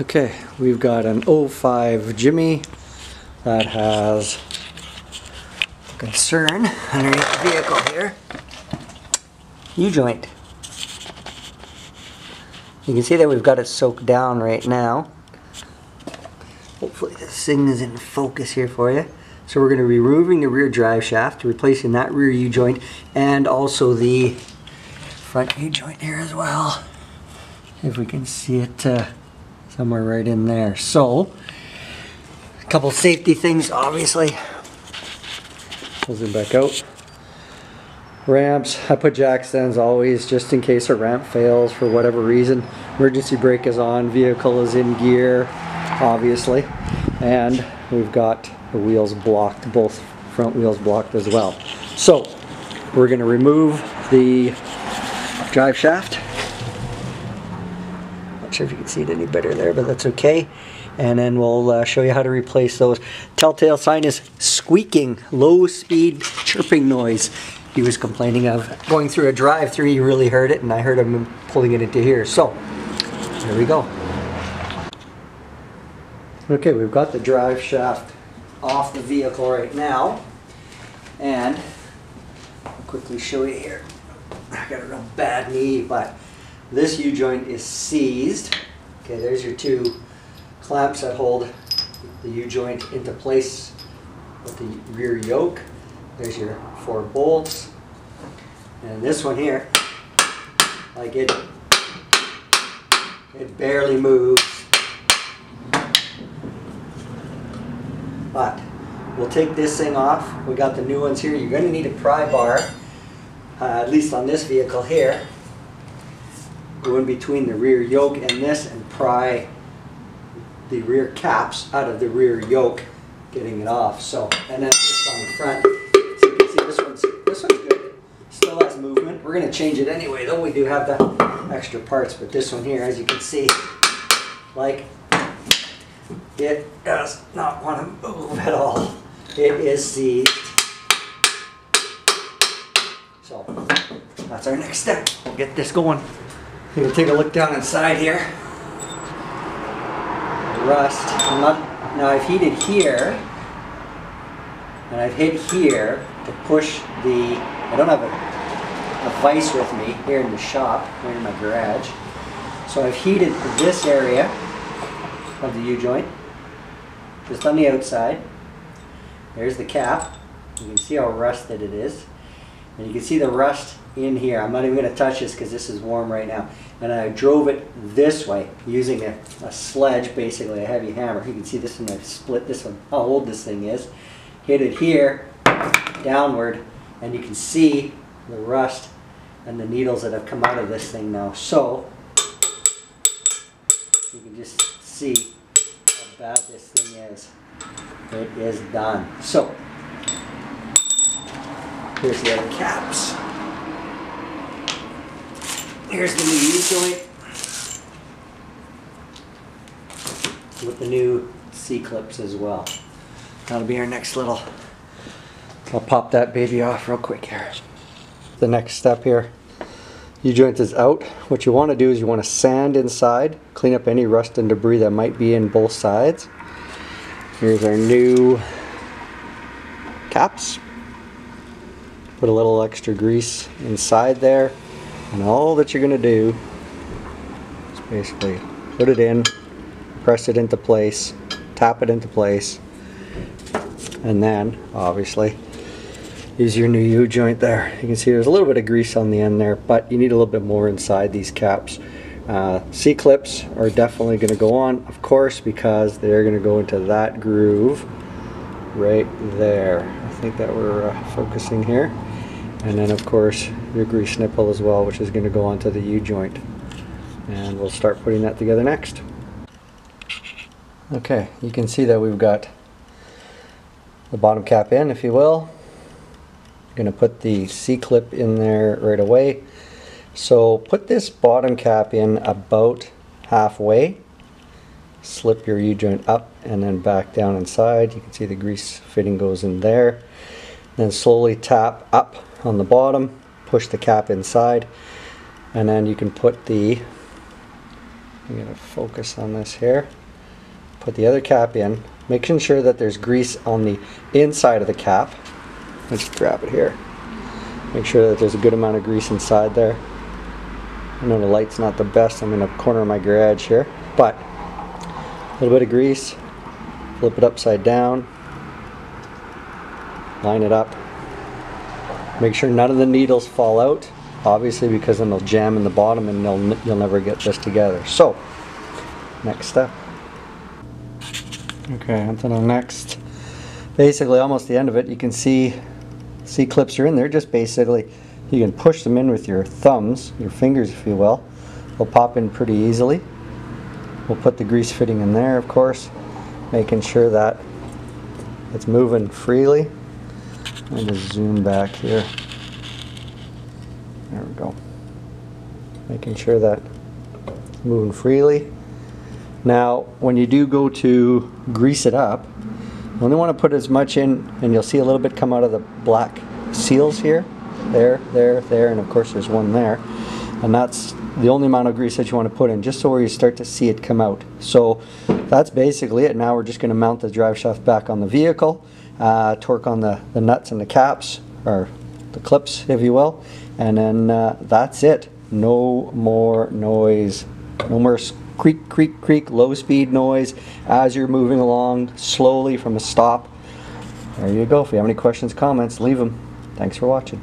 Okay, we've got an 05 Jimmy that has concern underneath the vehicle here. U-joint. You can see that we've got it soaked down right now. Hopefully this thing is in focus here for you. So we're going to be removing the rear drive shaft, replacing that rear U-joint, and also the front U-joint here as well. If we can see it somewhere right in there. So, a couple safety things, obviously. Pulls it back out. Ramps, I put jack stands always, just in case a ramp fails for whatever reason. Emergency brake is on, vehicle is in gear, obviously. And we've got the wheels blocked, both front wheels blocked as well. So, we're going to remove the drive shaft. Not sure if you can see it any better there, but that's okay. And then we'll show you how to replace those. Telltale sign is squeaking, low speed chirping noise. He was complaining of going through a drive-through. He really heard it, and I heard him pulling it into here. So, there we go. Okay, we've got the drive shaft off the vehicle right now. And I'll quickly show you here. I got a real bad knee, but this U-joint is seized. Okay, there's your two clamps that hold the U-joint into place with the rear yoke. There's your 4 bolts. And this one here, like it barely moves. But we'll take this thing off. We got the new ones here. You're going to need a pry bar, at least on this vehicle here. Go in between the rear yoke and this and pry the rear caps out of the rear yoke, getting it off. So, and then just on the front, so you can see this one's good. Still has movement. We're going to change it anyway, though. We do have the extra parts, but this one here, as you can see, like, it does not want to move at all. It is seized. So, that's our next step. We'll get this going. We'll take a look down inside here. Rust. Now I've heated here, and I've hit here to push the, I don't have a vise with me here in the shop, here in my garage. So I've heated this area of the U-joint, just on the outside. There's the cap. You can see how rusted it is. And you can see the rust in here. I'm not even going to touch this because this is warm right now. And I drove it this way using a sledge, basically a heavy hammer. You can see this one, I've split this one, how old this thing is. Hit it here, downward, and you can see the rust and the needles that have come out of this thing now. So, you can just see how bad this thing is. It is done. So, here's the other caps. Here's the new U-joint with the new C-clips as well. That'll be our next little, I'll pop that baby off real quick here. The next step here, U-joint is out. What you want to do is you want to sand inside, clean up any rust and debris that might be in both sides. Here's our new caps. Put a little extra grease inside there. And all that you're going to do is basically put it in, press it into place, tap it into place, and then obviously use your new U-joint there. You can see there's a little bit of grease on the end there, but you need a little bit more inside these caps. C-clips are definitely going to go on, of course, because they're going to go into that groove right there. I think that we're focusing here. And then of course your grease nipple as well, which is going to go onto the U-joint. And we'll start putting that together next. Okay, you can see that we've got the bottom cap in, if you will. I'm going to put the C-clip in there right away. So put this bottom cap in about halfway. Slip your U-joint up and then back down inside. You can see the grease fitting goes in there. Then slowly tap up on the bottom, push the cap inside, and then you can put the I'm going to focus on this here. Put the other cap in, making sure that there's grease on the inside of the cap. Let's grab it here. Make sure that there's a good amount of grease inside there. I know the light's not the best. I'm in a corner of my garage here, but a little bit of grease. Flip it upside down. Line it up. Make sure none of the needles fall out, obviously, because then they'll jam in the bottom and you'll never get this together. So, next step. Okay, on to the next. Basically, almost the end of it. You can see clips are in there. Just basically, you can push them in with your thumbs, your fingers if you will. They'll pop in pretty easily. We'll put the grease fitting in there, of course, making sure that it's moving freely. Let me just zoom back here. There we go. Making sure that it's moving freely. Now, when you do go to grease it up, you only want to put as much in, and you'll see a little bit come out of the black seals here. There, and of course there's one there. And that's the only amount of grease that you want to put in, just so where you start to see it come out. So that's basically it. Now we're just going to mount the drive shaft back on the vehicle, torque on the nuts and the caps, or the clips if you will, and then that's it. No more noise. No more creak, creak, creak, low speed noise as you're moving along slowly from a stop. There you go. If you have any questions, comments, leave them. Thanks for watching.